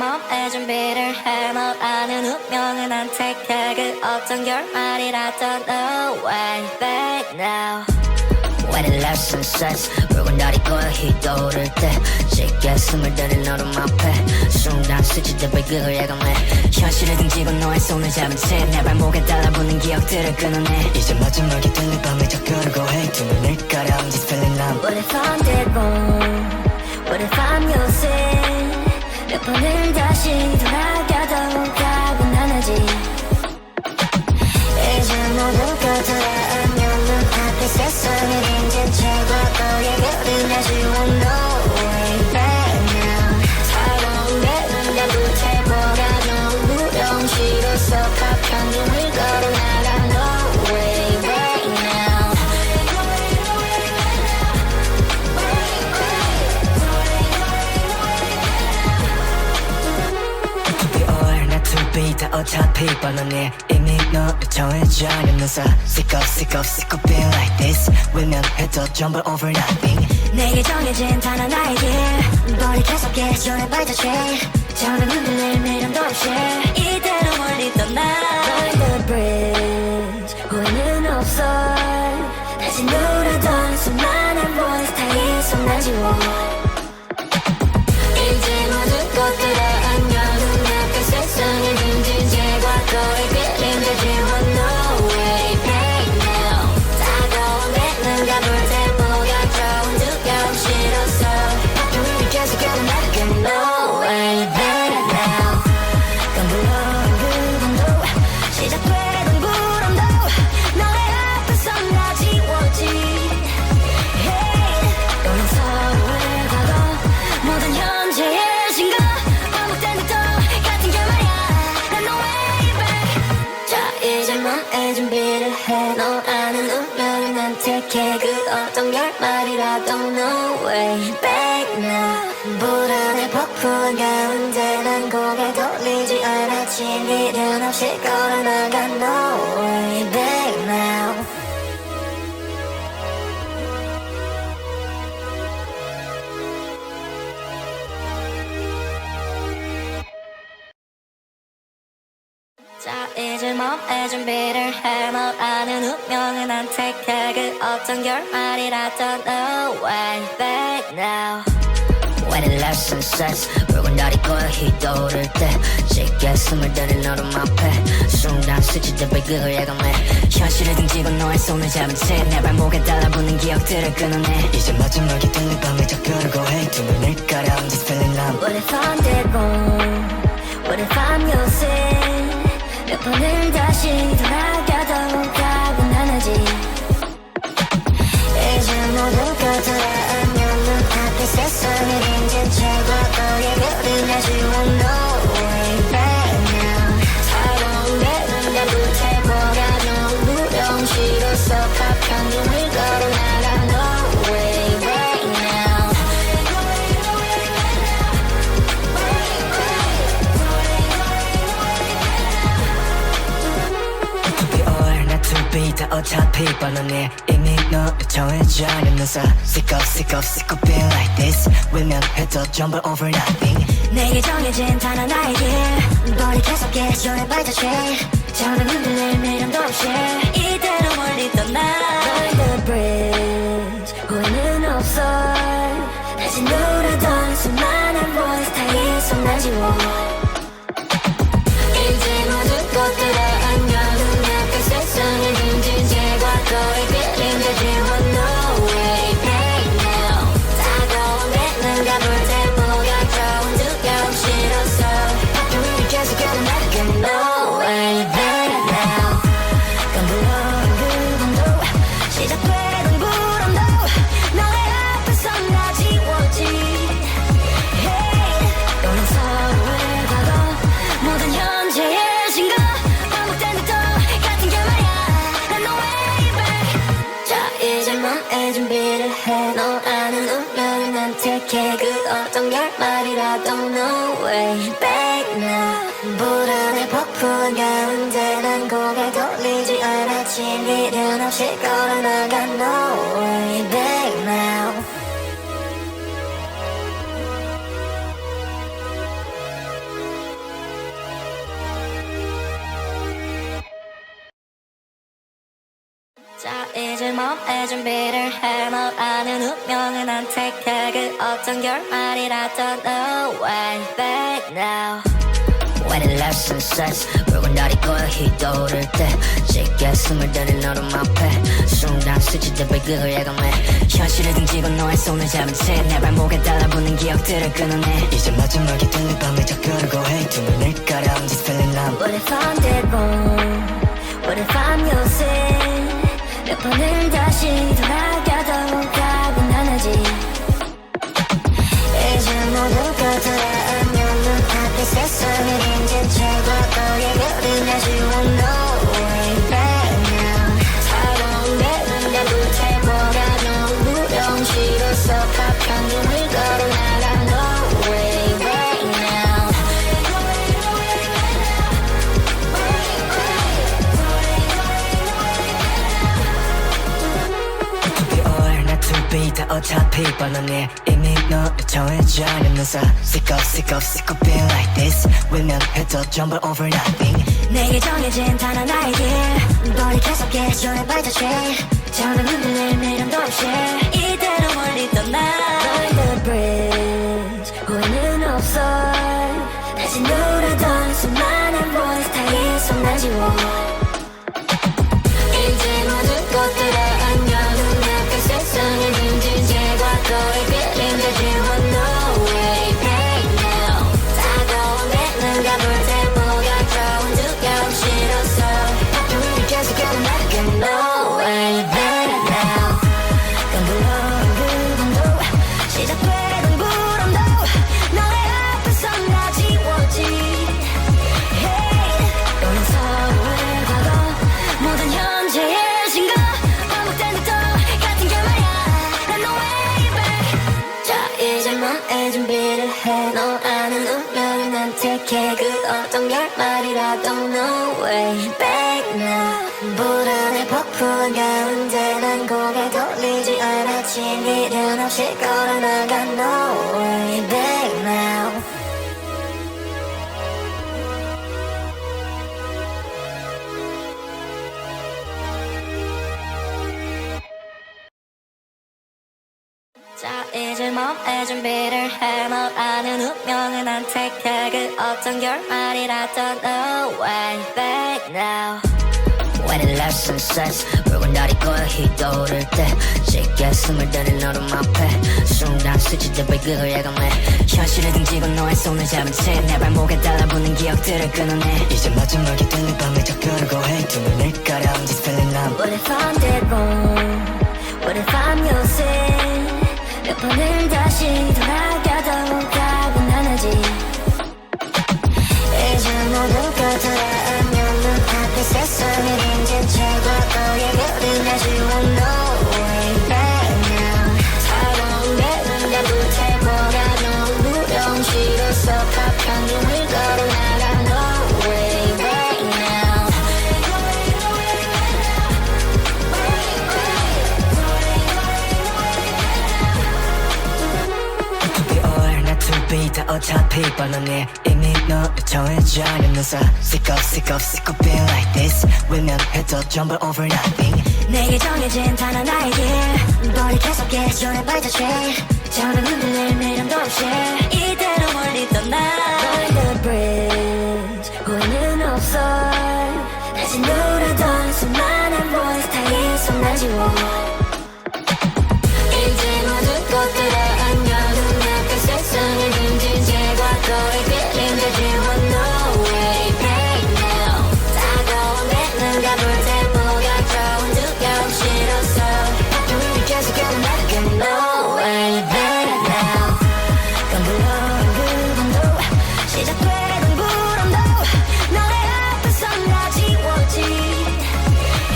몸에 준비를 해 널 아는 운명은 안 택해 그 어떤 결말이라도 No way back now When the lesson says 붉은 달이 거의 떠오를 때 쉽게 숨을 들인 너름 앞에 순간 스치듯 비극을 예감해 현실을 등지고 너의 손을 잡은 채 내 발목에 달라붙는 기억들을 끊어내 이제 마지막이 들릴 밤에 접근하고 해 두 눈을 가려 I'm just feeling numb What if I'm dead wrong What if I'm losing 몇 번을 다시 돌아가도 답은 하나지 이제 모든 것들을 안녕 눈앞에 세상을 인진 채과 너의 그림 다시 one no way back now 차가운 내 눈에 불태 보라는 무령 시로서 팝한 눈을 걸어 나가 no way back now To be or not to be 다 어차피 뻔하네 이미 너를 정해져 않으면서 Sick of being like this 외면해도 전부 over nothing 내게 정해진 단 하나의 길 돌이켜서 계속해 발자취 저는 흔들릴 미련도 없이 이대로 멀리 떠나 Burn the bridge 후회는 없어 다시 누르던 수많은 voice 다 있어 날 지워 이제 모든 것들을 안녕 눈앞에 세상을 힘들지 과거의 그림자 지워 No way back now 따가운 내 눈과 볼때 뭐가 좋은 두려움 싫어서 우리 계속해도 나게 No way back now 깜불어온 그 밤도 시작되던 구름도 너의 앞에서 나 지웠지 Hey 너는 서로의 과거 모든 현재의 신가 반복된 듯도 같은 결말이야 난 no way back 자 이제 몸에 준비를 해너 아는 운명을 난 택해 그 어떤 결말이라도 no way back now 불안에 폭풍 가운데 난 고개 돌리지 않았지 미련 없이 걸어나가 no way back now 자 이제 몸에 준비를 해 널 아는 운명은 안 택해 그 어떤 결말이라도 No way back now When the lesson says 붉은 달이 거의 떠오를 때 쉽게 숨을 들인 너름 앞에 순간 스치듯 비극을 예감해 현실을 등지고 너의 손을 잡은 채 내 발목에 달라붙는 기억들을 끊어내 이제 마지막이 들릴 밤에 접근하고 해 두 눈을 가려 I'm just feeling numb What if I'm dead wrong What if I'm losing 몇 번을 다시 돌아가도 답은 하나지 이제 모든 것들을 안녕 눈앞에 세상을 인진 채과 너의 그림 다시 one no way back now 차가운 내 눈에 불태 보라는 무령 시로서 팝한 눈을 걸어 나가 no way back now To be or not to be 다 어차피 뻔하네 이미 너를 정해져 않으면서 Sick of being like this 외면해도 전부 over nothing 내게 정해진 단 하나의 길 돌이켜서 계속해 발자취 저는 흔들릴 미련도 없이 이대로 멀리 떠나 Burn the bridge 후회는 없어 다시 누르던 수많은 voice 다 있어 날 지워 이제 모든 것들을 안녕 눈앞에 세상을 힘들지 과거의 그림자 지워 No way back now 따가운 내 눈과 볼때 뭐가 좋은 두려움 싫어서 우리 계속해도 나게 No way back now 깜불어온 그 밤도 시작되던 구름도 너의 앞에서 나 지웠지 Hey 너는 서로의 과거 모든 현재의 신가 반복된 듯도 같은 결말이야 난 no way back 자 이제 몸에 준비를 해너 아는 운명을 난 택해 그 어떤 결말이라도 no way back now 불안의 폭풍 가운데 난 고개 돌리지 않았지 미련 없이 걸어나가 no way back now 마음의 준비를 해 널 아는 운명은 난 택해 그 어떤 결말이라도 No way back now When it left sunsets 붉은 달이 거의 휘도를 때 쉽게 숨을 들인 너름 앞에 순간 스치듯 발극을 예감해 현실을 등지고 너의 손을 잡은 채 내 발목에 달라붙는 기억들을 끊어내 이제 마지막이 들릴 밤에 적그르고 해 두 눈을 가려 I'm just feeling numb What if I'm dead wrong What if I'm your sin 몇 번을 다시 돌아가도 답은 하나지 이제 모두가 돌아오면 눈앞에 세상을 이제 최고의 그림자지 No way back now 차가운 배는 불태워가 너무 무령 싫어서 파편을 걸어나가 No way back now To be or not to be 다 어차피 뻔하네 이미 너를 정해져 않으면서 Sick of being like this 외면해도 전부 over nothing 내게 정해진 단 하나의 길 돌이켜서 계절에 발자취 저는 흔들릴 미련도 없이 이대로 멀리 떠나 Burn the bridge 후회는 없어 다시 누르던 수많은 voice 다 이 손 지워 이제 모든 것들을 안녕 눈앞에 세상을 힘든 과거의 그림자 지워 No way back now 따가운 배는 가볼 때 뭐가 좋은 두려움 싫어서 파편을 계속 걸어나가 No way back now 깜불어온 그림도 시작되던 불안도 너의 앞에서 나 지워지 Hey 너는 서로의 과거 모든 현재의 신과 반복된 듯 같은 결말이야 난 no way back 자 이제 마음의 준비를 해너 아는 운명을 난 택해 그 어떤 결말이라도 No way back now 불안에 폭풍한 가운데 난 고개 돌리지 않았지 미련 없이 걸어나가 No way back now 자 이제 마음의 준비를 해 널 아는 운명은 난 택해 그 어떤 결말이라도 No way back now When it left sunsets 붉은 달이 거의 휘도를 때 쉽게 숨을 들인 너름 앞에 순간 스치듯 발극을 예감해 현실을 등지고 너의 손을 잡은 채 내 발목에 달라붙는 기억들을 끊어내 이제 마지막이 들릴 밤에 적그르고 해 두 눈을 가려 I'm just feeling numb What if I'm dead wrong What if I'm your sin 몇 번을 다시 돌아가도 답은 하나지 이제 모두가 돌아오면 눈앞에 세상을 힘든 최고의 그림자 지워 No way back now 차가운 배는 불태워가 너무 무령 싫어서 파편을 걸어나가 No way back now To be or not to be 다 어차피 뻔하네 이미 너를 정해져 않으면서 Sick of being like this 외면해도 전부 over nothing 내게 정해진 단 하나의 길 돌이켜서 계절에 발자취 저는 흔들릴 미련도 없이 이대로 멀리 떠나 Burn the bridge 후회는 없어 다시 누르던 수많은 voice 다 이 손 지워 이제 모든 것들을 안녕 눈앞에 세상을 힘든 과거의 그림자 지워 No way back now 따가운 배는 가볼 때 뭐가 좋은 두려움 싫어서 파편을 계속 걸어나가 No way back now 깜불어온 그림도 시작되던 불안도 너의 앞에서 나 지워지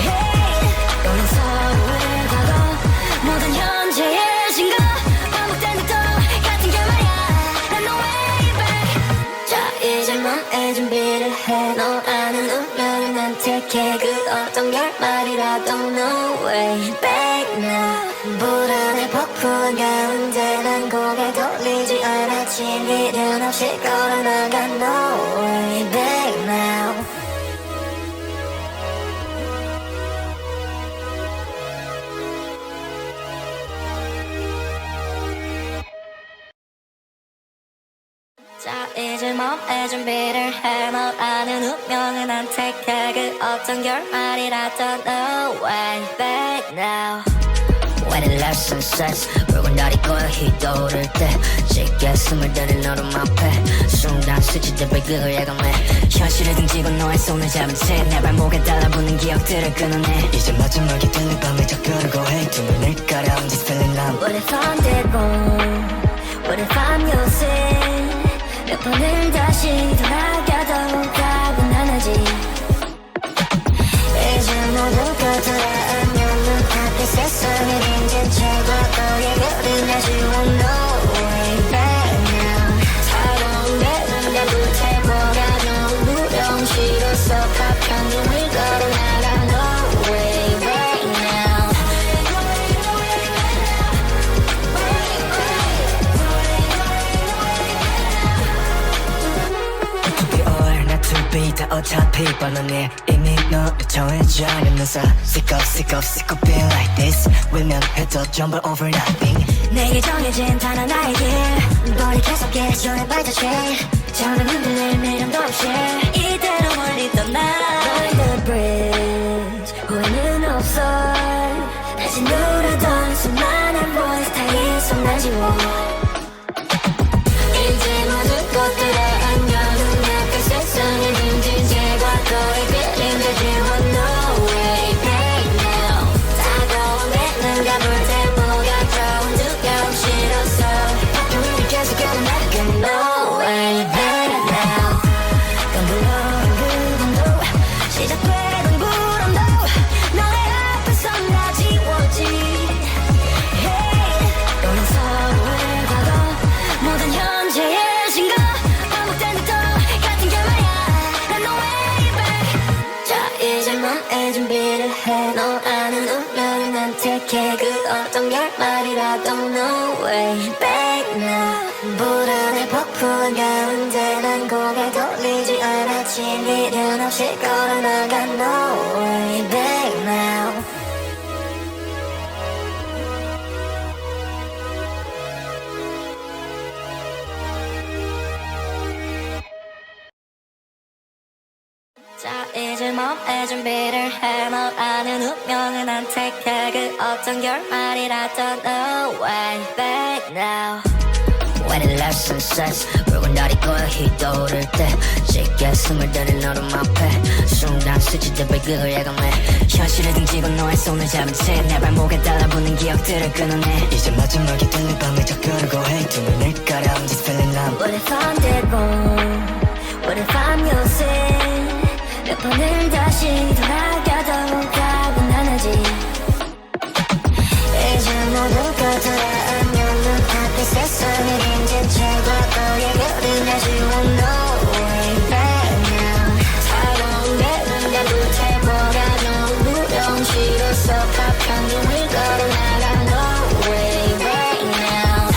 Hey 너는 서로의 과거 모든 현재의 신과 반복된 듯 같은 결말이야 난 no way back 자 이제 마음의 준비를 해너 아는 운명을 난 택해 그 어떤 결말이라도 No way back now 불안에 폭풍한 가운데 난 고개 돌리지 않았지 미련 없이 걸어나가 No way back now 자 이제 몸에 준비를 해. 널 아는 운명은 안 택해. 그 어떤 결말이라도 no way back now. When it left sunsets 붉은 달이 거의 휘도를 때 쉽게 숨을 들인 너로 앞에 순간 스치듯 그걸 예감해 현실을 등지고 너의 손을 잡은 채 내 발목에 달라붙는 기억들을 끊어내 이제 마지막이 되는 밤에 접근하고 해 두 눈을 가려 I'm just feeling numb. What if I'm dead wrong? What if I'm your sin? 몇 번을 다시 돌아가도 답은 하나지. 이제 모든 것들을 안녕 눈앞에 세상을 인진 채고 너의 그림자지 one no way back now. 차가운 내 눈에 불태워가 너무 무령 싫어서 파편 눈을 걸어나가 no way back now. To be or not to be 다 어차피 뻔하네 이미 너를 정해져 않으면서 Sick of being like this 외면해도 전부 over nothing 내게 정해진 단 하나의 길 머리 계속해 전에 발자취 저는 흔들릴 미련도 없이 이대로 멀리 떠나 Burn the bridge 후회는 없어 다시 누르던 수많은 voice 다 이손 날 지워 이제 모든 것들을 안녕 눈앞에 세상을 빈진 제과 너의 그림자 지워 no way back now. 다가온 내 눈과 불태워가 좋은 두려움 싫어서 바퀴를 계속 걸어나가 no way back now. 깜불어온 그림도 시작되던 불안도 너의 앞에서 나 지웠지. Hey, 우린 서로의 과거 모든 현재의 신가 반복된 듯 같은 결말이야. 난 no way back. 자 이제 몸에 준비를 해. 너 아는 운명을 난 택해. 그 어떤 결말이라도 no way back now. 불안에 폭풍한 가운데 난 고개 돌리지 않았지. 미련 없이 걸어나가 no way back now. 자 이제 몸에 준비를 해. 널 아는 운명은 안 택해. 그 어떤 결말이라도 no way back now. When it left sunsets 붉은 달이 거의 휘도를 때 쉽게 숨을 들인 너로 앞에 순간 스치듯 그걸 예감해 현실을 등지고 너의 손을 잡은 채 내 발목에 달라붙는 기억들을 끊어내 이제 마지막이 되는 밤에 접근하고 해 두 눈을 가려 I'm just feeling numb. What if I'm dead wrong? What if I'm your sin? 몇 번을 다시 돌아가도 답은 하나지. 이제 모든 것들을 안녕 눈앞에 세상을 인진 채고 너의 그림자 지워 no way back now. 차가운 내 눈과 불태워가 너무 무령 싫어서 파편 눈을 걸어나가 no way back now.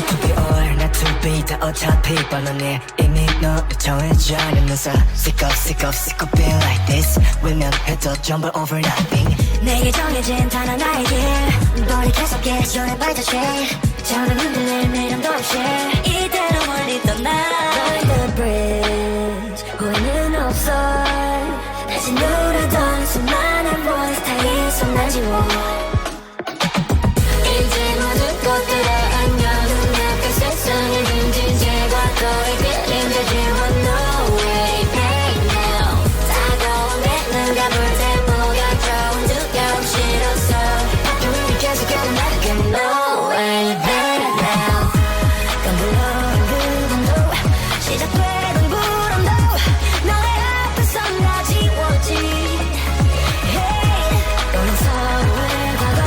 To be or not to be 다 어차피 뻔하네 이미 너를 정해져 않으면서 Sick of being like this 외면해도 전부 over nothing 내게 정해진 단 하나의 길 머리 계속해 전에 발자취 저는 흔들릴 미련도 없이 이대로 멀리 떠나 Burn the bridge 후회는 없어 다시 누르던 수많은 voice 다 이손 날 지워 이제 모든 것들을 안녕 눈앞에 세상을 빈진 제과 너의 그림자 지워 no way back now. 다가온 내 눈과 불태워가 좋은 두려움 싫어서 바퀴를 계속 걸어나가 no way back now. 깜불어온 그림도 시작되던 불안도 너의 앞에서 나 지웠지. Hey, 우린 서로의 과거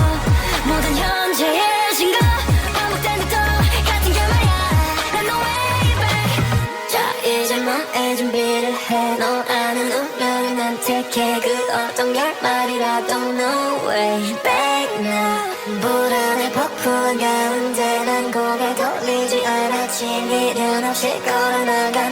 모든 현재의 신가 반복된 듯 같은 결말이야. 난 no way back. 자 이제 몸에 준비를 해. 너 아는 운명을 난 택해. 그 어떤 결말이라도 no way back now. 불안에 폭풍한 가운데 난 고개 돌리지 않았지. 미련 없이 걸어나가